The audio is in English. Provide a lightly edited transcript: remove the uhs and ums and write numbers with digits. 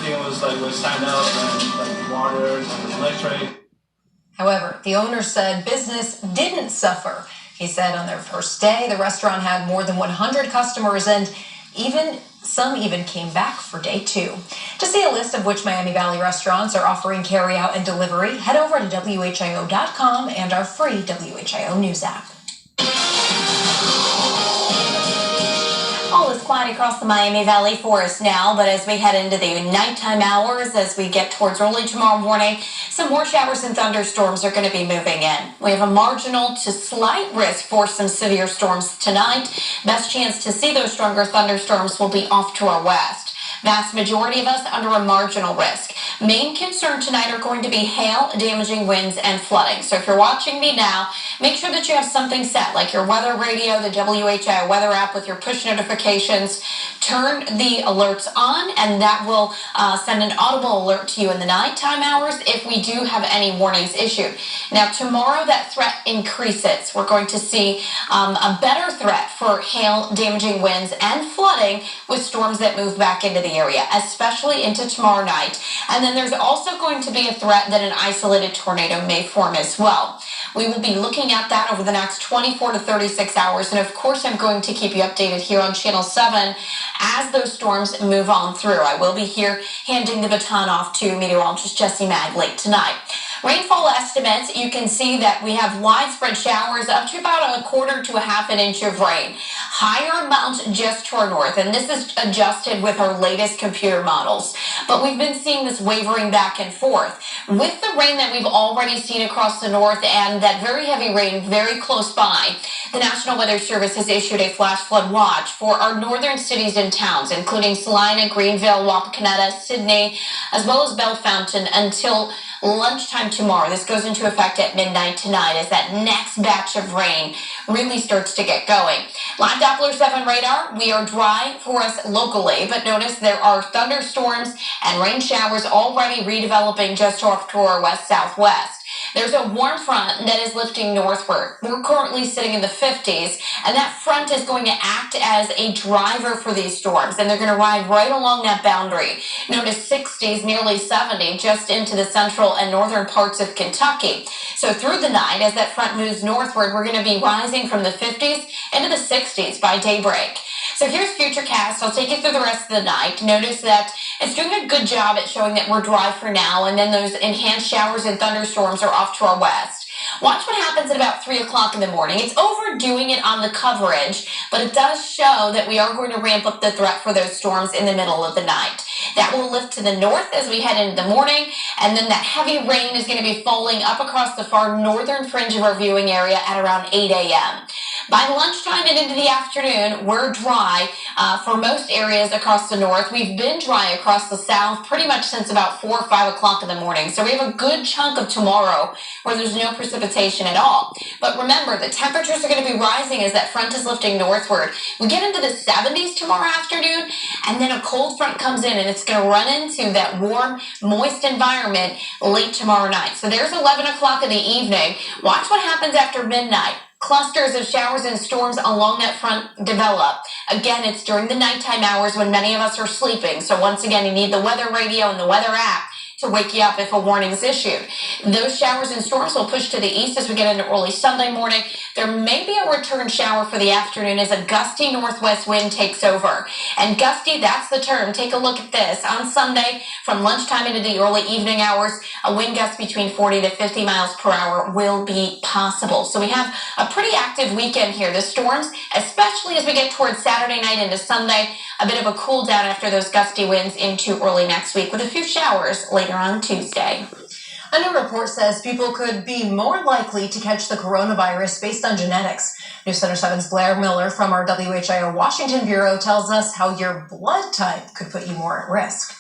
everything was signed up and like water and electric. However, the owner said business didn't suffer. He said on their first day, the restaurant had more than 100 customers and some even came back for day 2. To see a list of which Miami Valley restaurants are offering carryout and delivery, head over to WHIO.com and our free WHIO News app. All is quiet across the Miami Valley for us now, but as we head into the nighttime hours, as we get towards early tomorrow morning, some more showers and thunderstorms are going to be moving in. We have a marginal to slight risk for some severe storms tonight. Best chance to see those stronger thunderstorms will be off to our west. Vast majority of us under a marginal risk. Main concern tonight are going to be hail, damaging winds, and flooding. So if you're watching me now, make sure that you have something set, like your weather radio, the WHIO weather app with your push notifications. Turn the alerts on, and that will send an audible alert to you in the nighttime hours if we do have any warnings issued. Now, tomorrow that threat increases. We're going to see a better threat for hail, damaging winds, and flooding with storms that move back into the area, especially into tomorrow night. And then there's also going to be a threat that an isolated tornado may form as well. We will be looking at that over the next 24 to 36 hours. And of course, I'm going to keep you updated here on Channel 7 as those storms move on through. I will be here handing the baton off to meteorologist Jesse Mag late tonight. Rainfall estimates, you can see that we have widespread showers up to about a quarter to a half an inch of rain. Higher amounts just to our north, and this is adjusted with our latest computer models. But we've been seeing this wavering back and forth. With the rain that we've already seen across the north and that very heavy rain very close by, the National Weather Service has issued a flash flood watch for our northern cities and towns, including Salina, Greenville, Wapakoneta, Sydney, as well as Bellefontaine until lunchtime tomorrow. This goes into effect at midnight tonight as that next batch of rain really starts to get going. Live Doppler 7 radar, we are dry for us locally, but notice there are thunderstorms and rain showers already redeveloping just off to our west-southwest. There's a warm front that is lifting northward. We're currently sitting in the 50s, and that front is going to act as a driver for these storms, and they're going to ride right along that boundary. Notice 60s, nearly 70, just into the central and northern parts of Kentucky. So through the night, as that front moves northward, we're going to be rising from the 50s into the 60s by daybreak. So here's Futurecast. I'll take you through the rest of the night. Notice that it's doing a good job at showing that we're dry for now, and then those enhanced showers and thunderstorms are off to our west. Watch what happens at about 3 o'clock in the morning. It's overdoing it on the coverage, but it does show that we are going to ramp up the threat for those storms in the middle of the night. That will lift to the north as we head into the morning, and then that heavy rain is going to be falling up across the far northern fringe of our viewing area at around 8 a.m. By lunchtime and into the afternoon, we're dry for most areas across the north. We've been dry across the south pretty much since about 4 or 5 o'clock in the morning. So we have a good chunk of tomorrow where there's no precipitation at all. But remember, the temperatures are going to be rising as that front is lifting northward. We get into the 70s tomorrow afternoon, and then a cold front comes in, and it's going to run into that warm, moist environment late tomorrow night. So there's 11 o'clock in the evening. Watch what happens after midnight. Clusters of showers and storms along that front develop. Again, it's during the nighttime hours when many of us are sleeping. So once again, you need the weather radio and the weather app to wake you up if a warning is issued. Those showers and storms will push to the east as we get into early Sunday morning. There may be a return shower for the afternoon as a gusty northwest wind takes over. And gusty, that's the term. Take a look at this. On Sunday, from lunchtime into the early evening hours, a wind gust between 40 to 50 miles per hour will be possible. So we have a pretty active weekend here. The storms, especially as we get towards Saturday night into Sunday, a bit of a cool down after those gusty winds into early next week with a few showers later on Tuesday. A new report says people could be more likely to catch the coronavirus based on genetics. News Center 7's Blair Miller from our WHIO Washington Bureau tells us how your blood type could put you more at risk.